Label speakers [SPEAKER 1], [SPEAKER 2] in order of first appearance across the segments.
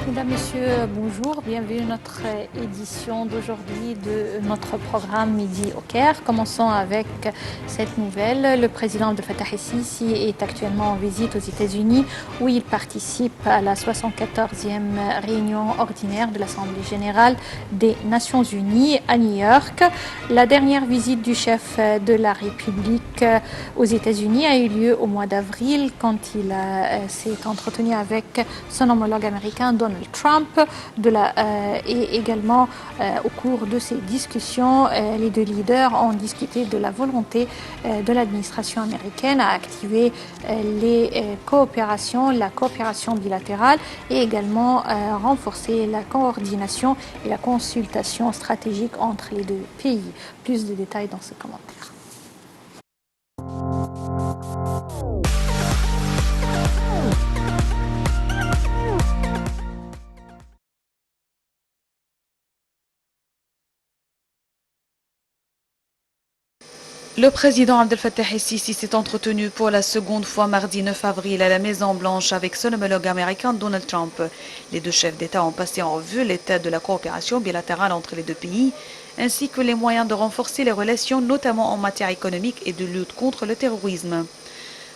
[SPEAKER 1] Mesdames, Messieurs, bonjour. Bienvenue à notre édition d'aujourd'hui de notre programme Midi au Caire. Commençons avec cette nouvelle. Le président Abdel Fattah el-Sisi est actuellement en visite aux États-Unis où il participe à la 74e réunion ordinaire de l'Assemblée générale des Nations unies à New York. La dernière visite du chef de la République aux États-Unis a eu lieu au mois d'avril quand il s'est entretenu avec son homologue américain Donald Trump et également au cours de ces discussions, les deux leaders ont discuté de la volonté de l'administration américaine à activer la coopération bilatérale et également renforcer la coordination et la consultation stratégique entre les deux pays. Plus de détails dans ce commentaire.
[SPEAKER 2] Le président Abdel Fattah el-Sisi s'est entretenu pour la seconde fois mardi 9 avril à la Maison-Blanche avec son homologue américain Donald Trump. Les deux chefs d'État ont passé en revue l'état de la coopération bilatérale entre les deux pays, ainsi que les moyens de renforcer les relations, notamment en matière économique et de lutte contre le terrorisme.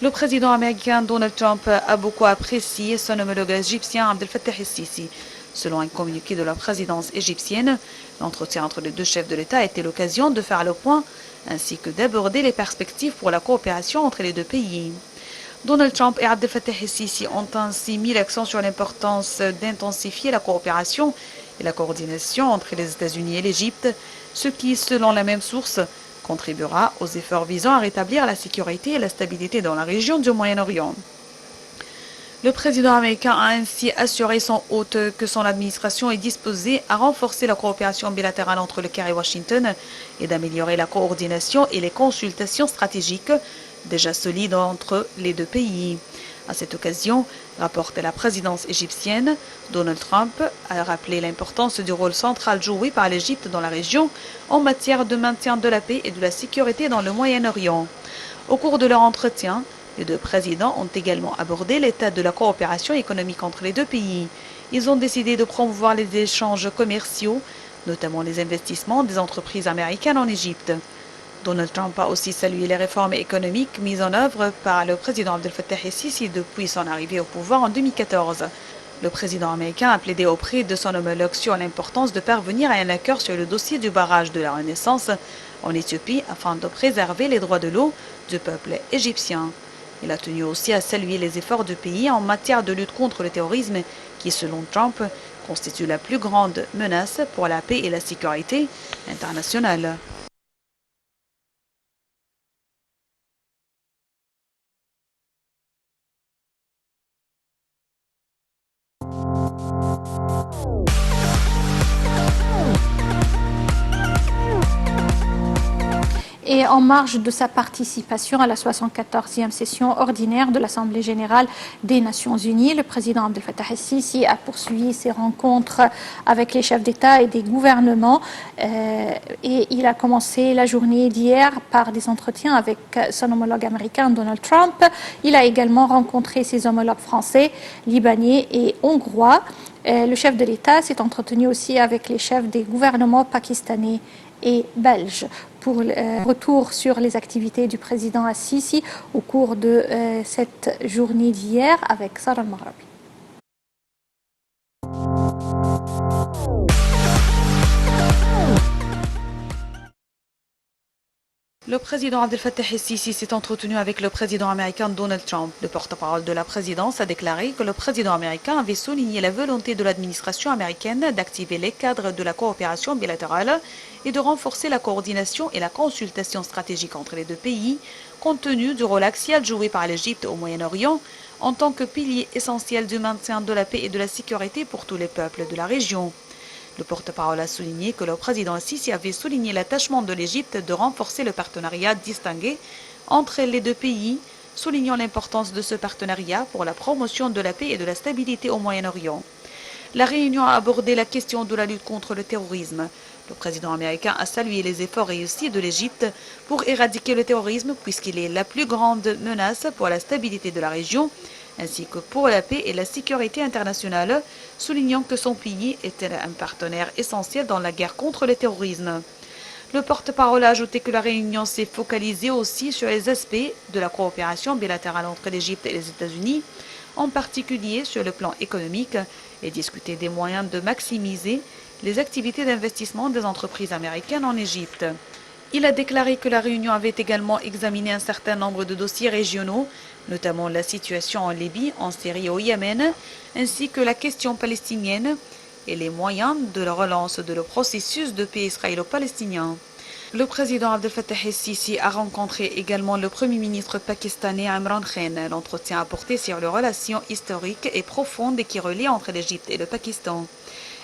[SPEAKER 2] Le président américain Donald Trump a beaucoup apprécié son homologue égyptien Abdel Fattah el-Sisi. Selon un communiqué de la présidence égyptienne, l'entretien entre les deux chefs de l'État a été l'occasion de faire le point ainsi que d'aborder les perspectives pour la coopération entre les deux pays. Donald Trump et Abdel Fattah el-Sisi ont ainsi mis l'accent sur l'importance d'intensifier la coopération et la coordination entre les États-Unis et l'Égypte, ce qui, selon la même source, contribuera aux efforts visant à rétablir la sécurité et la stabilité dans la région du Moyen-Orient. Le président américain a ainsi assuré son hôte que son administration est disposée à renforcer la coopération bilatérale entre le Caire et Washington et d'améliorer la coordination et les consultations stratégiques déjà solides entre les deux pays. À cette occasion, rapporte la présidence égyptienne, Donald Trump a rappelé l'importance du rôle central joué par l'Égypte dans la région en matière de maintien de la paix et de la sécurité dans le Moyen-Orient. Au cours de leur entretien, les deux présidents ont également abordé l'état de la coopération économique entre les deux pays. Ils ont décidé de promouvoir les échanges commerciaux, notamment les investissements des entreprises américaines en Égypte. Donald Trump a aussi salué les réformes économiques mises en œuvre par le président Abdel Fattah el-Sisi depuis son arrivée au pouvoir en 2014. Le président américain a plaidé auprès de son homologue sur l'importance de parvenir à un accord sur le dossier du barrage de la Renaissance en Éthiopie afin de préserver les droits de l'eau du peuple égyptien. Il a tenu aussi à saluer les efforts du pays en matière de lutte contre le terrorisme qui, selon Trump, constitue la plus grande menace pour la paix et la sécurité internationale.
[SPEAKER 1] Et en marge de sa participation à la 74e session ordinaire de l'Assemblée générale des Nations unies, le président Abdel Fattah el-Sisi a poursuivi ses rencontres avec les chefs d'État et des gouvernements et il a commencé la journée d'hier par des entretiens avec son homologue américain Donald Trump. Il a également rencontré ses homologues français, libanais et hongrois. Le chef de l'État s'est entretenu aussi avec les chefs des gouvernements pakistanais et belge pour le retour sur les activités du président al-Sisi au cours de cette journée d'hier avec Sarah al-Maghrabi.
[SPEAKER 2] Le président Abdel Fattah el-Sisi s'est entretenu avec le président américain Donald Trump. Le porte-parole de la présidence a déclaré que le président américain avait souligné la volonté de l'administration américaine d'activer les cadres de la coopération bilatérale et de renforcer la coordination et la consultation stratégique entre les deux pays, compte tenu du rôle axial joué par l'Égypte au Moyen-Orient en tant que pilier essentiel du maintien de la paix et de la sécurité pour tous les peuples de la région. Le porte-parole a souligné que le président Sisi avait souligné l'attachement de l'Égypte de renforcer le partenariat distingué entre les deux pays, soulignant l'importance de ce partenariat pour la promotion de la paix et de la stabilité au Moyen-Orient. La réunion a abordé la question de la lutte contre le terrorisme. Le président américain a salué les efforts réussis de l'Égypte pour éradiquer le terrorisme puisqu'il est la plus grande menace pour la stabilité de la région, ainsi que pour la paix et la sécurité internationale, soulignant que son pays était un partenaire essentiel dans la guerre contre le terrorisme. Le porte-parole a ajouté que la réunion s'est focalisée aussi sur les aspects de la coopération bilatérale entre l'Égypte et les États-Unis, en particulier sur le plan économique, et discuté des moyens de maximiser les activités d'investissement des entreprises américaines en Égypte. Il a déclaré que la réunion avait également examiné un certain nombre de dossiers régionaux, notamment la situation en Libye, en Syrie et au Yémen, ainsi que la question palestinienne et les moyens de la relance de le processus de paix israélo-palestinien. Le président Abdel Fattah el-Sisi a rencontré également le premier ministre pakistanais Imran Khan. L'entretien a porté sur les relations historiques et profondes qui relient entre l'Égypte et le Pakistan.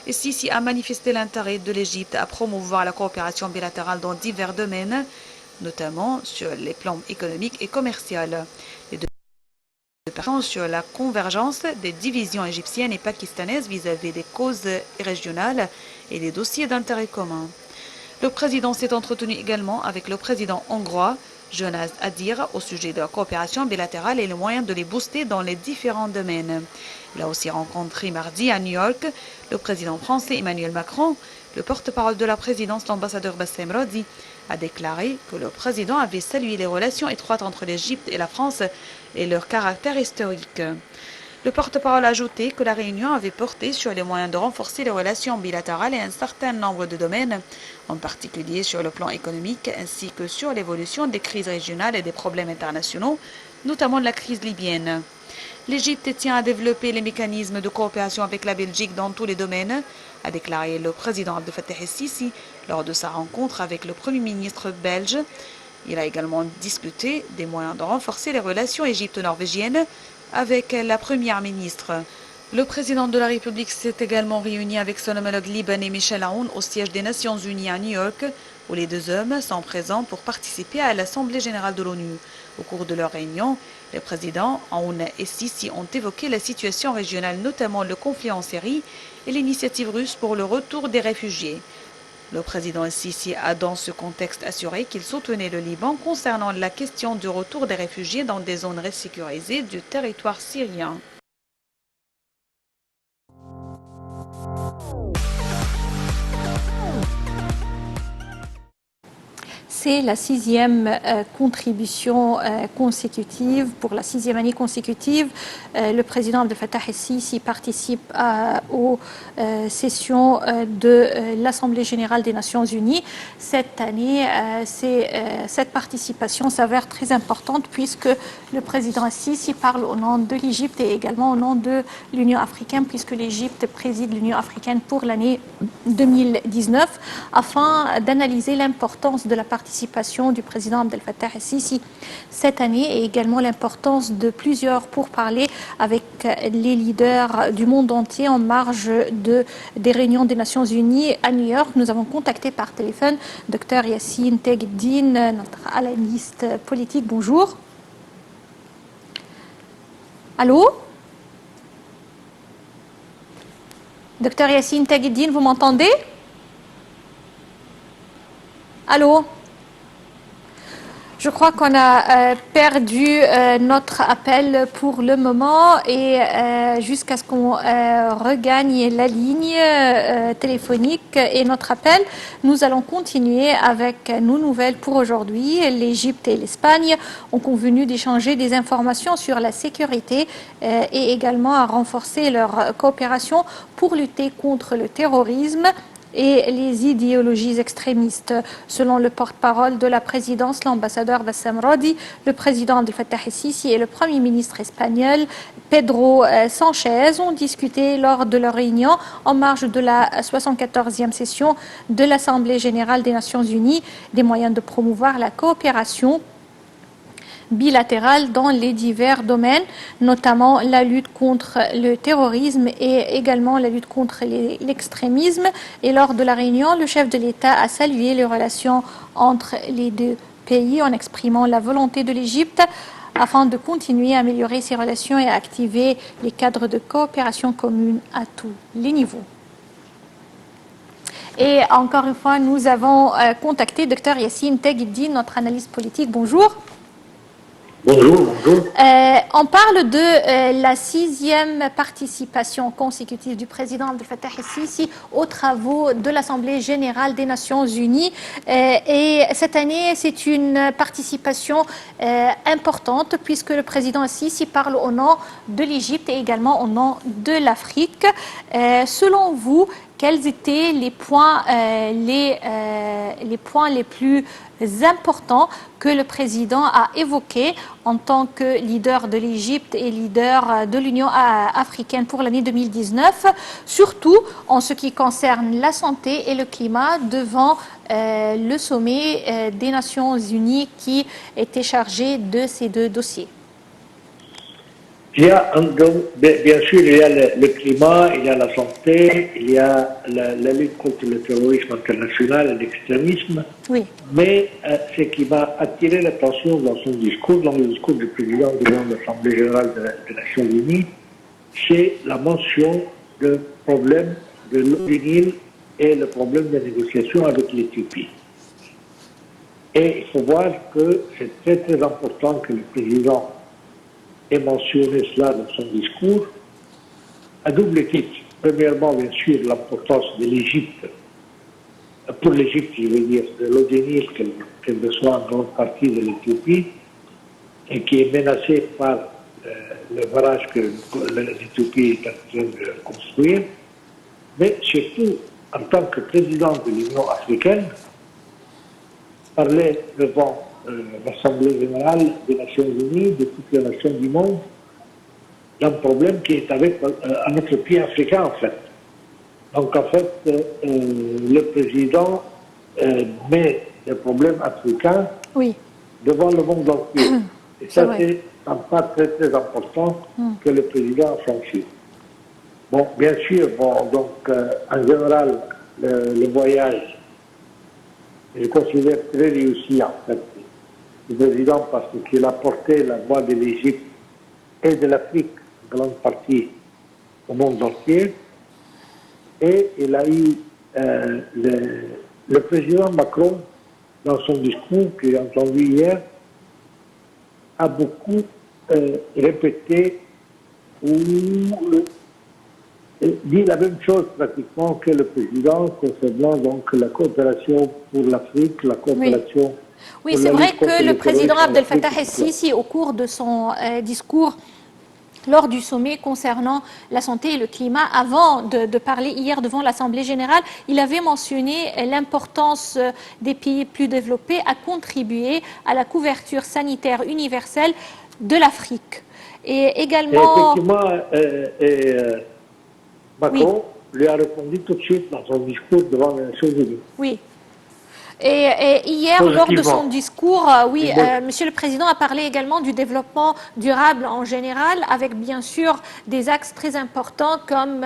[SPEAKER 2] El-Sisi a manifesté l'intérêt de l'Égypte à promouvoir la coopération bilatérale dans divers domaines, notamment sur les plans économiques et commerciaux. Les deux parties sur la convergence des divisions égyptiennes et pakistanaises vis-à-vis des causes régionales et des dossiers d'intérêt commun. Le président s'est entretenu également avec le président hongrois, Jonas Adir, au sujet de la coopération bilatérale et les moyens de les booster dans les différents domaines. Il a aussi rencontré mardi à New York le président français Emmanuel Macron. Le porte-parole de la présidence, l'ambassadeur Bassem Radi, a déclaré que le président avait salué les relations étroites entre l'Égypte et la France et leur caractère historique. Le porte-parole a ajouté que la réunion avait porté sur les moyens de renforcer les relations bilatérales et un certain nombre de domaines, en particulier sur le plan économique, ainsi que sur l'évolution des crises régionales et des problèmes internationaux, notamment la crise libyenne. L'Égypte tient à développer les mécanismes de coopération avec la Belgique dans tous les domaines, a déclaré le président Abdel Fattah el-Sisi lors de sa rencontre avec le premier ministre belge. Il a également discuté des moyens de renforcer les relations égypto-norvégiennes avec la première ministre. Le président de la République s'est également réuni avec son homologue libanais Michel Aoun au siège des Nations Unies à New York, où les deux hommes sont présents pour participer à l'Assemblée générale de l'ONU. Au cours de leur réunion, les présidents Aoun et Sisi ont évoqué la situation régionale, notamment le conflit en Syrie et l'initiative russe pour le retour des réfugiés. Le président Sisi a dans ce contexte assuré qu'il soutenait le Liban concernant la question du retour des réfugiés dans des zones sécurisées du territoire syrien.
[SPEAKER 1] C'est la sixième contribution consécutive, pour la sixième année consécutive. Le président Abdel Fattah el-Sisi participe aux sessions de l'Assemblée générale des Nations Unies. Cette année, cette participation s'avère très importante puisque le président el-Sisi parle au nom de l'Égypte et également au nom de l'Union africaine, puisque l'Égypte préside l'Union africaine pour l'année 2019, afin d'analyser l'importance de la participation du président Abdel Fattah el-Sisi cette année et également l'importance de plusieurs pourparlers avec les leaders du monde entier en marge des réunions des Nations Unies à New York. Nous avons contacté par téléphone Dr Yassine Tegheddine, notre analyste politique. Bonjour. Allô? Dr Yassine Tegheddine, vous m'entendez? Allô? Je crois qu'on a perdu notre appel pour le moment et jusqu'à ce qu'on regagne la ligne téléphonique et notre appel, nous allons continuer avec nos nouvelles pour aujourd'hui. L'Égypte et l'Espagne ont convenu d'échanger des informations sur la sécurité et également à renforcer leur coopération pour lutter contre le terrorisme et les idéologies extrémistes. Selon le porte-parole de la présidence, l'ambassadeur Bassem Radi, le président Abdel Fattah el-Sisi et le premier ministre espagnol Pedro Sanchez ont discuté lors de leur réunion en marge de la 74e session de l'Assemblée générale des Nations Unies des moyens de promouvoir la coopération bilatérale dans les divers domaines, notamment la lutte contre le terrorisme et également la lutte contre l'extrémisme. Et lors de la réunion, le chef de l'État a salué les relations entre les deux pays en exprimant la volonté de l'Égypte afin de continuer à améliorer ses relations et à activer les cadres de coopération commune à tous les niveaux. Et encore une fois, nous avons contacté Dr Yassine Tegheddine, notre analyste politique. Bonjour.
[SPEAKER 3] Bonjour, bonjour.
[SPEAKER 1] On parle de la 6e participation consécutive du président Abdel Fattah el-Sisi aux travaux de l'Assemblée générale des Nations unies. Et cette année, c'est une participation importante puisque le président el-Sisi parle au nom de l'Égypte et également au nom de l'Afrique. Selon vous, quels étaient les points les plus importants que le président a évoqués en tant que leader de l'Égypte et leader de l'Union africaine pour l'année 2019, surtout en ce qui concerne la santé et le climat devant le sommet des Nations Unies qui était chargé de ces deux dossiers.
[SPEAKER 3] Il y a bien sûr, il y a le climat, il y a la santé, il y a la lutte contre le terrorisme international et l'extrémisme.
[SPEAKER 1] Oui.
[SPEAKER 3] Mais ce qui m'a attiré l'attention dans son discours, dans le discours du président devant l'Assemblée générale des Nations unies, c'est la mention du problème de l'eau du Nil et le problème des négociations avec l'Éthiopie. Et il faut voir que c'est très très important que le président ait mentionné cela dans son discours, à double titre. Premièrement, bien sûr, l'importance de l'Égypte, pour l'Égypte, je veux dire, de l'eau du Nil qu'elle reçoit en grande partie de l'Éthiopie et qui est menacée par le barrage que l'Éthiopie est en train de construire, mais surtout, en tant que président de l'Union africaine, parler devant l'Assemblée générale des Nations unies, de toutes les nations du monde, d'un problème qui est à notre pied africain, en fait. Donc, en fait, le président met les problèmes africains devant le monde entier. Et ça, c'est un pas très, très important que le président a franchi. Bon, bien sûr, donc, en général, le voyage, je considère très réussi, en fait, le président, parce qu'il a porté la voix de l'Égypte et de l'Afrique, en grande partie, au monde entier. Et il a eu le président Macron, dans son discours que j'ai entendu hier, a beaucoup répété ou dit la même chose pratiquement que le président concernant donc la coopération pour l'Afrique, la coopération.
[SPEAKER 1] Oui, c'est vrai que le président Abdel Fattah el-Sisi, au cours de son discours lors du sommet concernant la santé et le climat, avant de parler hier devant l'Assemblée générale, il avait mentionné l'importance des pays plus développés à contribuer à la couverture sanitaire universelle de l'Afrique. Et également...
[SPEAKER 3] Et effectivement, Macron lui a répondu tout de suite dans son discours devant les Nations unies.
[SPEAKER 1] Oui. Et hier, lors de son discours, Monsieur le Président a parlé également du développement durable en général, avec bien sûr des axes très importants comme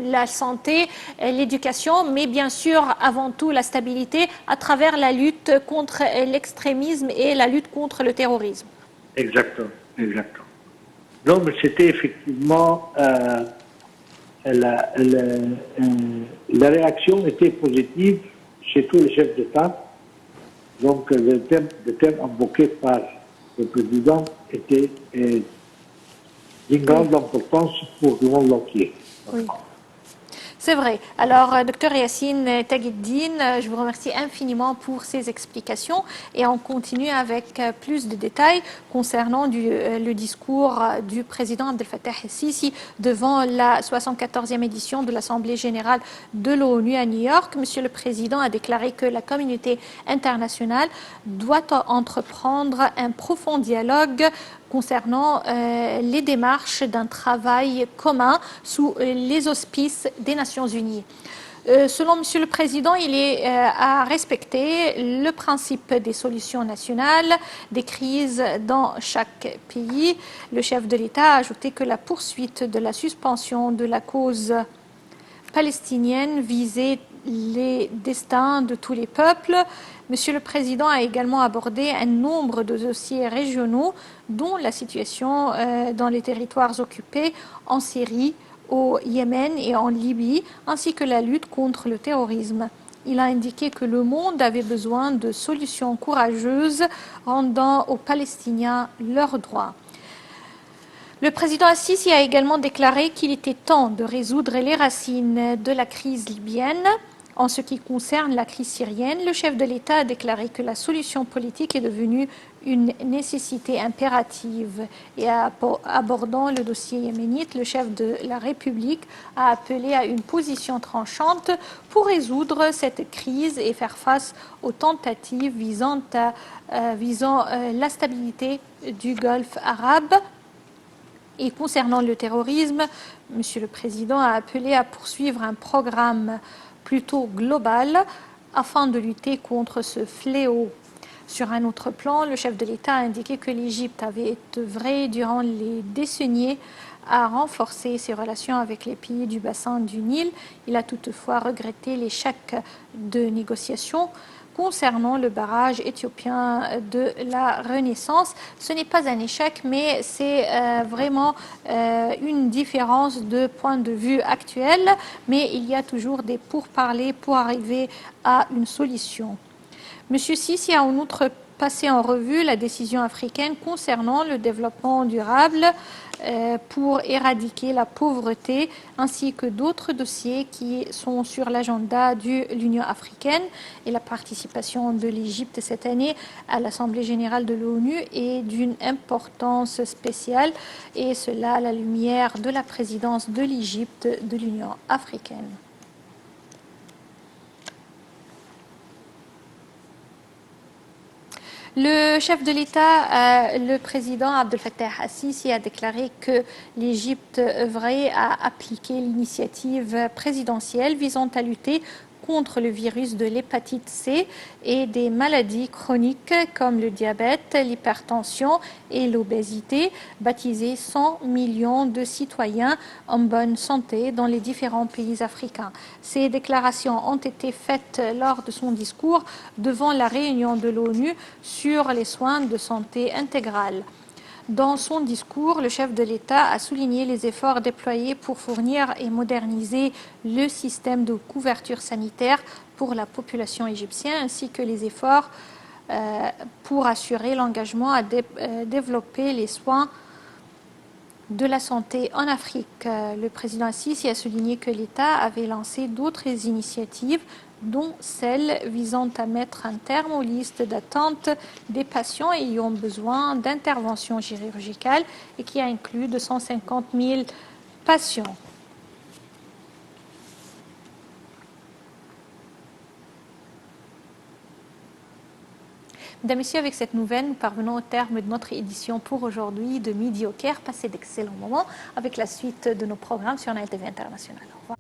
[SPEAKER 1] la santé, l'éducation, mais bien sûr avant tout la stabilité à travers la lutte contre l'extrémisme et la lutte contre le terrorisme.
[SPEAKER 3] Exactement, exactement. Donc c'était effectivement... la réaction était positive chez tous les chefs d'État. Donc, le thème invoqué par le président était d'une grande importance pour le monde entier.
[SPEAKER 1] Oui. C'est vrai. Alors, Dr Yacine Taghiddine, je vous remercie infiniment pour ces explications et on continue avec plus de détails concernant le discours du président Abdel Fattah el-Sisi devant la 74e édition de l'Assemblée générale de l'ONU à New York. Monsieur le Président a déclaré que la communauté internationale doit entreprendre un profond dialogue concernant les démarches d'un travail commun sous les auspices des Nations Unies. Selon Monsieur le Président, il est à respecter le principe des solutions nationales, des crises dans chaque pays. Le chef de l'État a ajouté que la poursuite de la suspension de la cause palestinienne visait les destins de tous les peuples. Monsieur le Président a également abordé un nombre de dossiers régionaux, dont la situation dans les territoires occupés en Syrie, au Yémen et en Libye, ainsi que la lutte contre le terrorisme. Il a indiqué que le monde avait besoin de solutions courageuses rendant aux Palestiniens leurs droits. Le président Assisi a également déclaré qu'il était temps de résoudre les racines de la crise libyenne. En ce qui concerne la crise syrienne, le chef de l'État a déclaré que la solution politique est devenue une nécessité impérative. Et abordant le dossier yéménite, le chef de la République a appelé à une position tranchante pour résoudre cette crise et faire face aux tentatives visant la stabilité du Golfe arabe. Et concernant le terrorisme, M. le Président a appelé à poursuivre un programme plutôt global afin de lutter contre ce fléau. Sur un autre plan, le chef de l'État a indiqué que l'Égypte avait œuvré durant les décennies à renforcer ses relations avec les pays du bassin du Nil. Il a toutefois regretté l'échec de négociations concernant le barrage éthiopien de la Renaissance. Ce n'est pas un échec, mais c'est vraiment une différence de point de vue actuel, mais il y a toujours des pourparlers pour arriver à une solution. M. Sisi a en outre passé en revue la décision africaine concernant le développement durable pour éradiquer la pauvreté, ainsi que d'autres dossiers qui sont sur l'agenda de l'Union africaine. Et la participation de l'Égypte cette année à l'Assemblée générale de l'ONU est d'une importance spéciale, et cela à la lumière de la présidence de l'Égypte de l'Union africaine. Le chef de l'État, le président Abdel Fattah al-Sisi, a déclaré que l'Égypte œuvrait à appliquer l'initiative présidentielle visant à lutter contre le virus de l'hépatite C et des maladies chroniques comme le diabète, l'hypertension et l'obésité, baptisé 100 millions de citoyens en bonne santé dans les différents pays africains. Ces déclarations ont été faites lors de son discours devant la réunion de l'ONU sur les soins de santé intégrale. Dans son discours, le chef de l'État a souligné les efforts déployés pour fournir et moderniser le système de couverture sanitaire pour la population égyptienne, ainsi que les efforts pour assurer l'engagement à développer les soins de la santé en Afrique. Le président Assisi a souligné que l'État avait lancé d'autres initiatives, dont celle visant à mettre un terme aux listes d'attente des patients ayant besoin d'intervention chirurgicale et qui a inclus 250 000 patients. Mesdames, Messieurs, avec cette nouvelle, nous parvenons au terme de notre édition pour aujourd'hui de Midi au Caire. Passez d'excellents moments avec la suite de nos programmes sur Nile TV International. Au revoir.